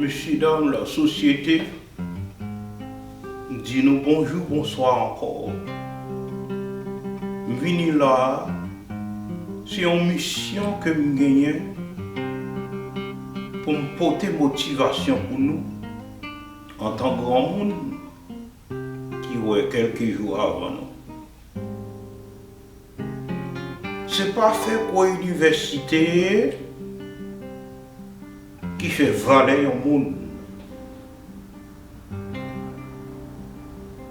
monsieur, dame, la société, dis-nous bonjour, bonsoir encore. Vini là, c'est une mission que je gagne pour me porter motivation pour nous, en tant que grand monde, qui ouais quelques jours avant nous. C'est pas fait pour l'université qui fait valer au monde.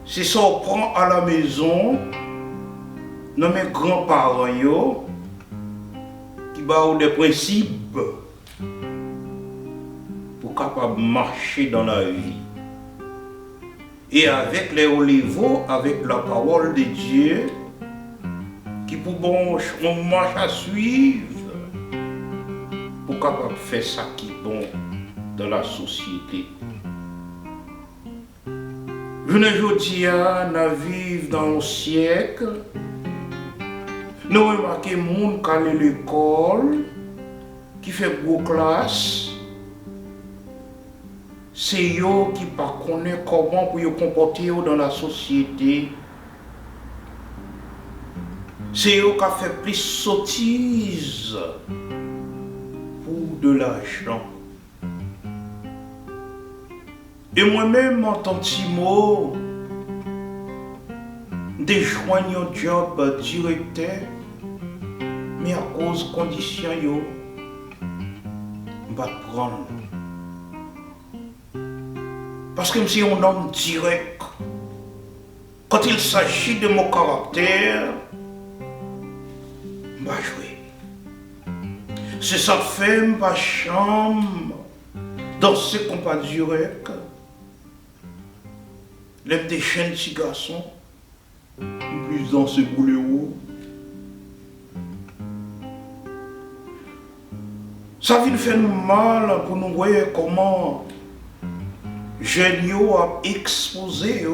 C'est ça on prend à la maison, nos mes grands-parents yo, qui ont des principes pour capable marcher dans la vie. Et avec les hauts niveaux, avec la parole de Dieu, qui pour bon on marche à suivre pour capable faire ça qui est bon dans la société. Je ne dis à vivre dans un siècle, nous remarquons les gens qui allent à l'école, qui fait gros classe, c'est eux qui ne connaissent pas comment pour se comporter dans la société. C'est eux qui ont fait plus sottises pour de l'argent. Et moi-même, en tant que mot, j'ai choisi un job directeur, mais à cause de conditions, je vais prendre. Parce que je suis un homme direct. Quand il s'agit de mon caractère, je vais jouer. C'est ça fait ma chambre dans ce compas direct. Les petits jeunes petits garçons, plus dans ce boulot. Ça vient faire nous mal pour nous voir comment jeunes ont exposé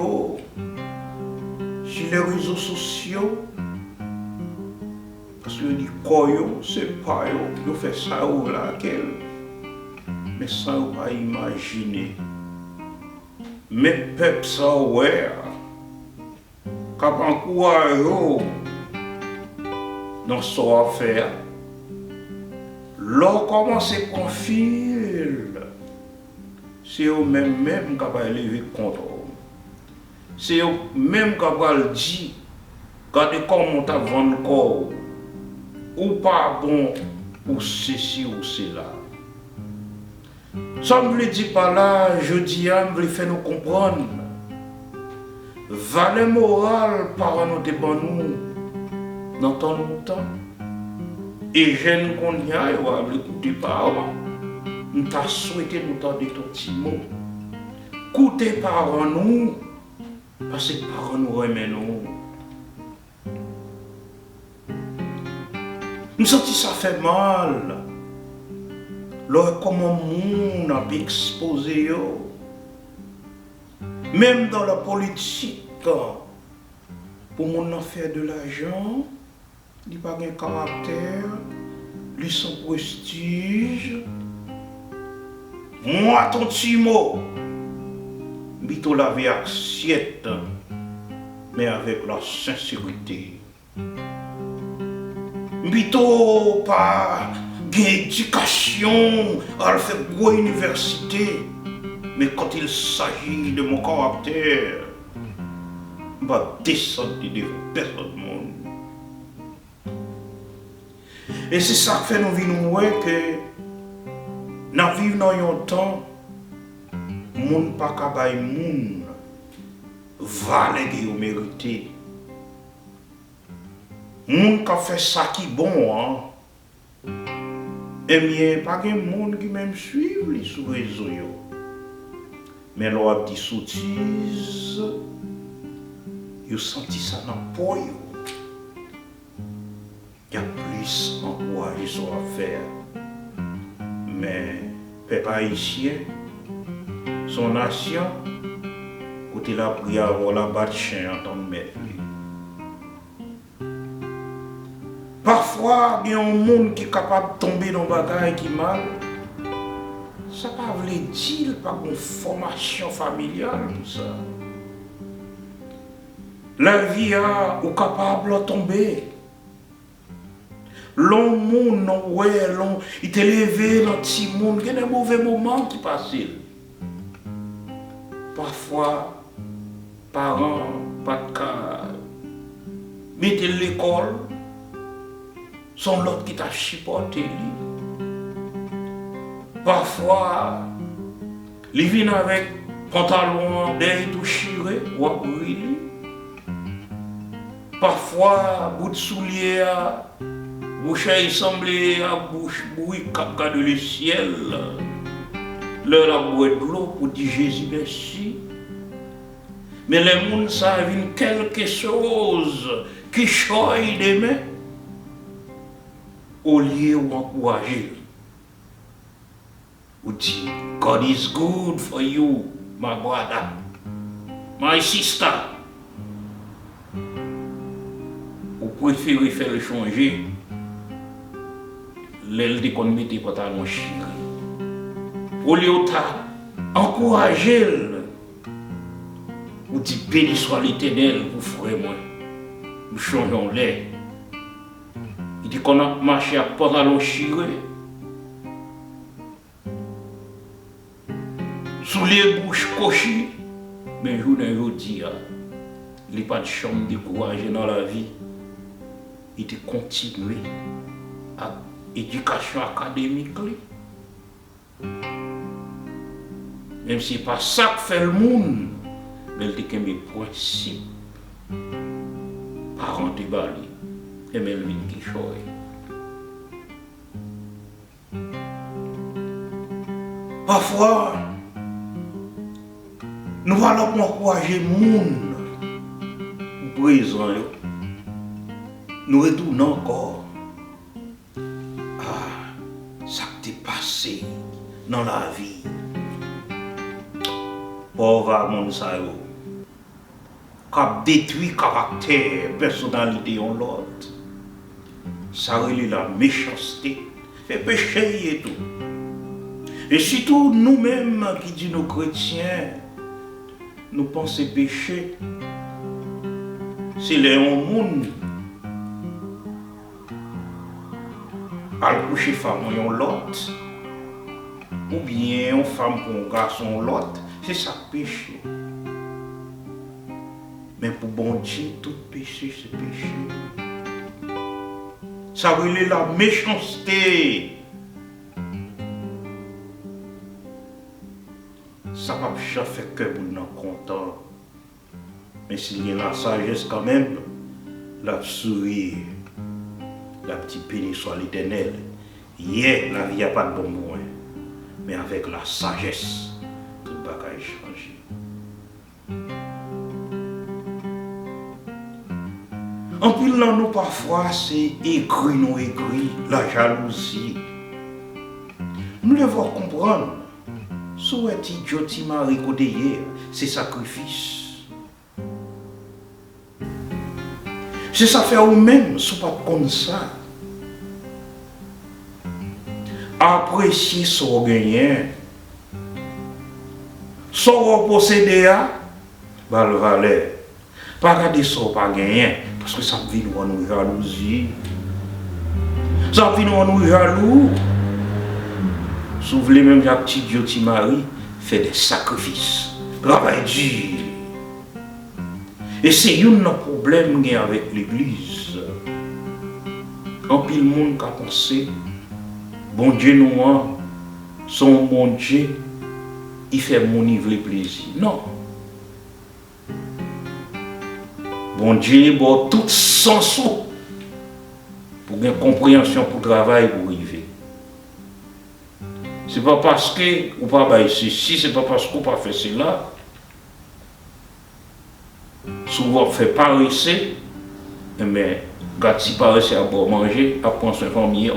sur les réseaux sociaux. Parce que dit quoi c'est pas yo fait ça ou là mais ça ou pas imaginer. Mais peuple ça ouais quand on croit dans son affaire l'on commence à confier c'est eux même qui va lever contre c'est eux même qui va le dire regardez comment tu vends corps ou pas bon pour ceci ou cela. Ça me le dit pas là, je dis à me faire nous comprendre. Valeur morale par nous devant nous dans tant longtemps. Et jeunes qu'on y a, on va l'écouter par nous t'a souhaité nous tendre ton petit mot. Écoutez par nous, parce que par nous remet nous. Nous sentons ça fait mal. Comment le monde a exposé. Même dans la politique, pour mon faire de l'argent, il n'a pas de caractère, il sans prestige. Moi, ton petit mot, je la vie assiette, mais avec la sincérité. Bito pas d'éducation à faire une université, mais quand il s'agit de mon caractère, je vais descendre de personne du monde. Et c'est ça qui fait nous vivre que nous vivons dans un temps où nous ne pas capable de valer que vous méritez. Moun qui fait ça qui est bon, et bien, pas de monde qui même suivent les sous réseaux. Mais leur dit sottise, ils senti ça dans le poids. Il y a plus encouragé sur l'affaire. Mais, peuple haïtien, son nation, côté la prière, la batte chien en tant que maître. Parfois, il y a un monde qui est capable de tomber dans le bagage qui mal. ça pas veut dire pas une formation familiale tout ça. La vie a ou capable de tomber. L'homme monde ouais, l'homme il t'est levé dans petit monde, il y a des mauvais moments qui passent. Parfois parents pas de cas mettez l'école sont l'autre qui t'a supporté. Parfois, ils viennent avec pantalon derrière tout chiré ou à brûler. Parfois, bout de soulier, bouche il semblait à bouche bouille cap de le ciel. Leur a boire de l'eau pour dire Jésus merci. Mais les gens savent quelque chose qui choisit demain au lieu où encourager. Ou dit, God is good for you, my brother, my sister. Ou préférez faire le changer, l'aile de qu'on mette pantalon chiré. Au lieu d'encourager, ou dit, béni soit l'Éternel pour frère moi. Nous changeons l'air. Il dit qu'on a marché à pantalon chiré. Sous les bouches cochées, mais je ne dis pas, il n'y a pas de chambre découragée dans la vie. Il te continue à l'éducation académique. Même si ce n'est pas ça que fait le monde, mais il te mes principes. Parents de Bali, et même lui qui choisit. Parfois, nous allons encourager le monde présent. Nous retournons encore à ce qui t'est passé dans la vie. Pauvre monde, ça a détruit caractère, personnalité en l'autre. Ça relie la méchanceté et péché et tout. Et surtout nous-mêmes qui disons nos chrétiens, nous pensons péché. C'est les monde à coucher femme ou l'autre, ou bien une femme pour un garçon l'autre, c'est ça péché. Mais pour bon Dieu, tout péché, c'est péché. Ça relève la méchanceté. Ça va pas faire que vous n'en content. Mais s'il y a la sagesse quand même, la sourire, la petite béni soit l'Éternel. Hier, la vie n'a pas de bon moyen. Mais avec la sagesse, tout le bagage change. En plus, là, nous, parfois, c'est écrit, la jalousie. Nous devons comprendre. Soit idiot, mari, côté hier, c'est sacrifice. C'est ça faire vous-même, ce pas comme ça. Apprécier son gagnant. Son possédé, bah le valeur. Pas regarder son pas gagné, parce que ça vient nous jalousie. Ça vient nous jaloux. Si vous voulez même un petit Dieu qui marie, fait des sacrifices. Travail dur. Et c'est un problème avec l'église. En pile monde qui a pensé, bon Dieu nous, son bon Dieu, il fait mon niveau plaisir. Non. Bon Dieu, bon tout sens pour une compréhension pour le travail pour arriver. Ce n'est pas parce que vous ne pas ceci, ce n'est pas parce que vous ne pas fait cela. Souvent, on fait paresser, mais quand si paresser à boire manger, à prendre son famille,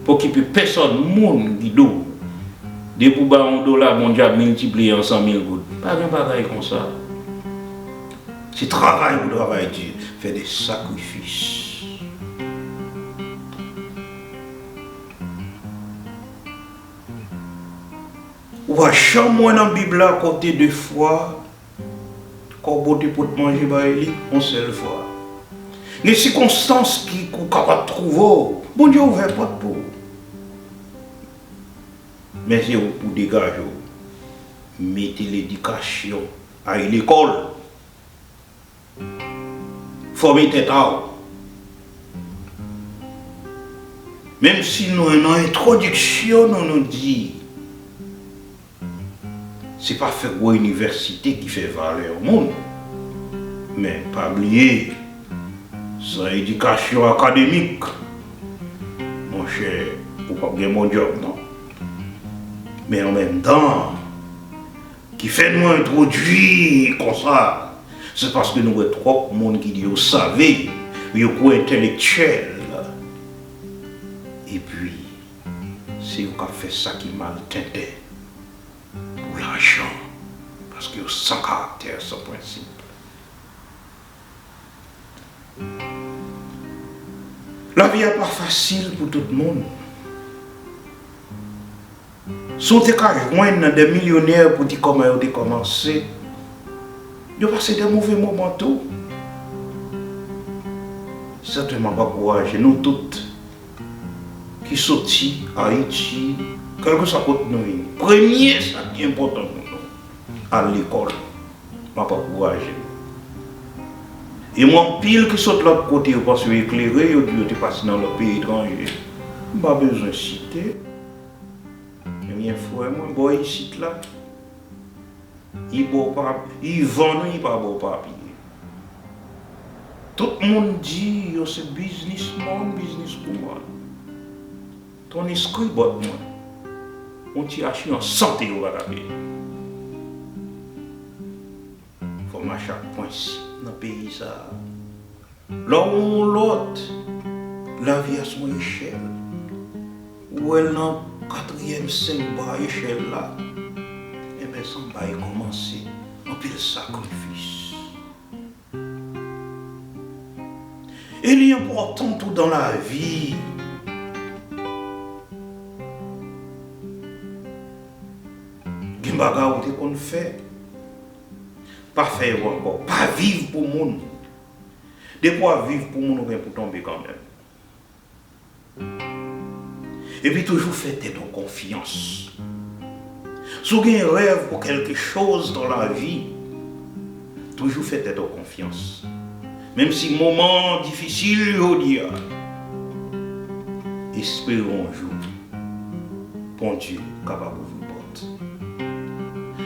pour qu'il n'y ait personne, monde qui doit. Des pour $1, mon Dieu, multiplié en 100 000 gouttes. Pas un bagage comme ça. C'est travail pour travail, Dieu. Fait des sacrifices. Ou va chambre dans la Bible à côté deux fois, quand vous pour manger, une seule fois. Les circonstances qui sont capables de trouver, bon Dieu ouvert pas pour. Mais c'est pour dégager, mettez l'éducation à l'école. Former tête à même si nous, dans l'introduction, nous dit, c'est pas faire une université qui fait valeur au monde, mais pas oublier, sans éducation académique, mon cher, pour pas bien mon job, non. Mais en même temps, qui fait nous introduire comme ça, c'est parce que nous avons trop de monde qui dit, vous savez, vous êtes intellectuel. Et puis, c'est vous qui fait ça qui mal teinté pour l'argent, parce que sans caractère, sans principe. La vie n'est pas facile pour tout le monde. Si on a joindre des millionnaires pour dire comment ils ont commencé, ils ont passé des mauvais moments tout. Certainement pas courage, nous toutes qui sortis à Haïti, quelque chose pour nous. Premier, ça qui est important pour nous, à l'école, je ne pas courage. Et moi, pile qui saute de l'autre côté, parce que éclairé, ils ont passé dans le pays étranger. Je n'ai pas besoin de citer. Mes frères, moi, boy, ici, là, il vend, il n'est pas bon papier. Tout le monde dit, c'est businessman, businesswoman. Ton esprit, bon, on t'y achète en santé au Bagabé. Il faut marcher à point dans le pays. Ça. Là où l'autre, la vie à son échelle. Où elle n'a 4e, 5e échelle là. Et bien, ça va commencer un peu le sacrifice. Et il est important tout dans la vie. Il y a des choses qu'on fait. Pas faire encore. Pas vivre pour le monde. Des fois, vivre pour le monde, on pour tomber quand même. Et puis toujours faire tête en confiance. Si vous avez un rêve pour quelque chose dans la vie, toujours faire tête en confiance. Même si moment difficile, vous dire, espérons un jour, bon Dieu, capable de vous porter.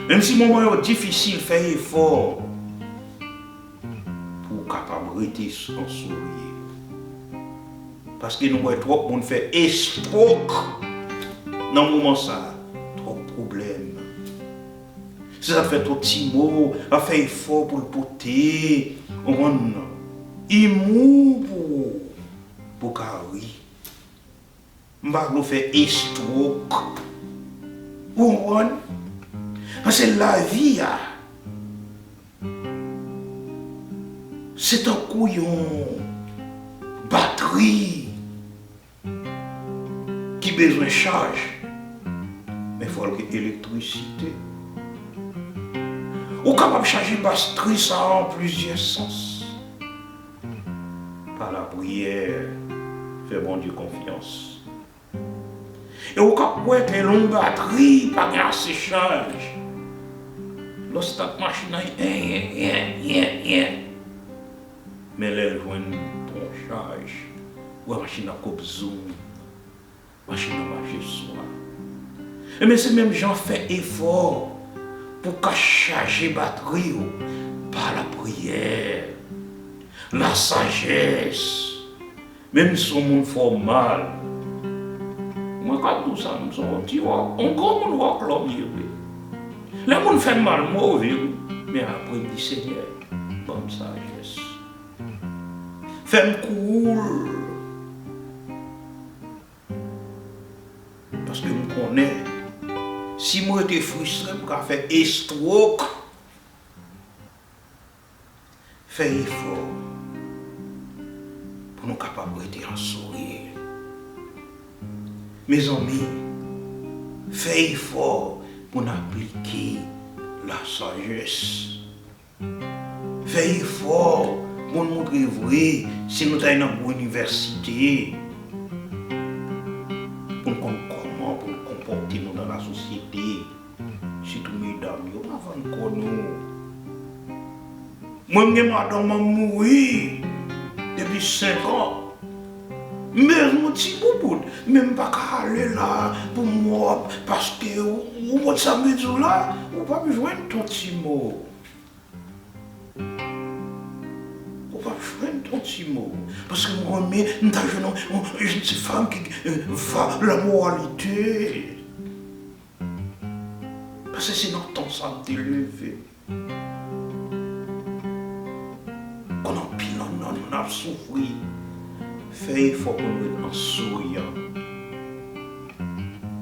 Même si moment est difficile, faites effort pour capable de rester en sourire. Parce que nous voyons trop de monde faire espoir dans le moment ça, trop de problèmes. Si ça fait trop de petits mots, à faire effort pour le porter, il mourut pour carry. Je vais faire espoir. Parce que la vie, c'est un couillon, batterie, qui a besoin de charge. Mais il faut l'électricité. Ou capable de charger la batterie ça en plusieurs sens. Par la prière, faire bon Dieu confiance. Et au cas où une longue batterie, pas assez charge. Lorsque la machine mais elle joue une bonne charge. Ou la machine a coupe zoom. La machine a marché soi. Et mais c'est même gens fait effort pour charger la batterie par la prière, la sagesse. Même si on monde fait mal. Moi, quand tout ça, on grand monde voit l'homme. Les gens fait mal, mauvais, mais après, il dit Seigneur, bonne sagesse. Fais-moi cool. Parce que je connais, si moi j'étais frustré, je vais faire un stroke. Fais effort pour nous capables de en sourire. Mes amis, fais effort pour appliquer la sagesse. Fais effort pour nous montrer vrai si nous sommes dans l'université. Pour nous comprendre comment pour nous comporter dans la société. Surtout mesdames, nous ne pouvons pas nous. Moi, je madame mourir depuis 5 ans. Mais mon petit boubou, même pas qu'à aller là pour moi, parce que vous ça me dit là, vous pas besoin de ton petit mot. Vous pas besoin de ton petit mot. Parce que moi, une petite femme qui va la moralité. Parce que c'est notre temps ça d'élever. Quand on pile, on a souffert. Fais effort pour nous être en souriant.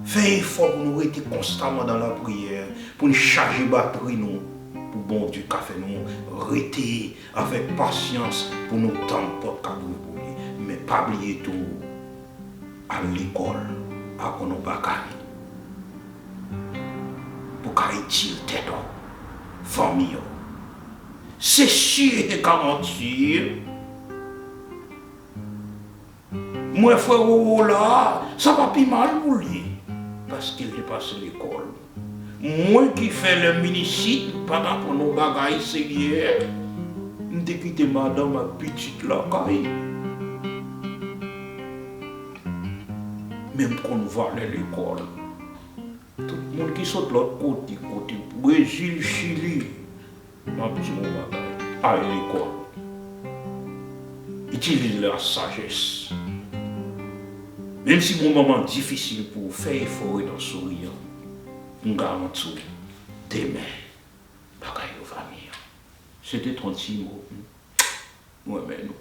Fais effort pour nous être constamment dans la prière, pour nous charger batterie nous, pour bon Dieu café nous, rester avec patience pour nous tendre pour nous. Mais pas oublier tout à l'école, à qu'on nous bagaille. Pour qu'il tête, famille. C'est sûr et garanti. Moi, frère, là, ça va plus mal pour lui. Parce qu'il est passé l'école. Moi qui fais le minicide, pas pour nos bagailles sérieux, je quitté madame ma petite là, même quand on va à l'école, tout le monde qui saute de l'autre côté, Brésil, Chili, ma petite bagaille, à l'école. Utilise la sagesse. Même si mon moment est difficile pour faire effort dans le sourire, on garantit demain, bagaille aux familles. C'était ton petit mot. Ouais, mais non.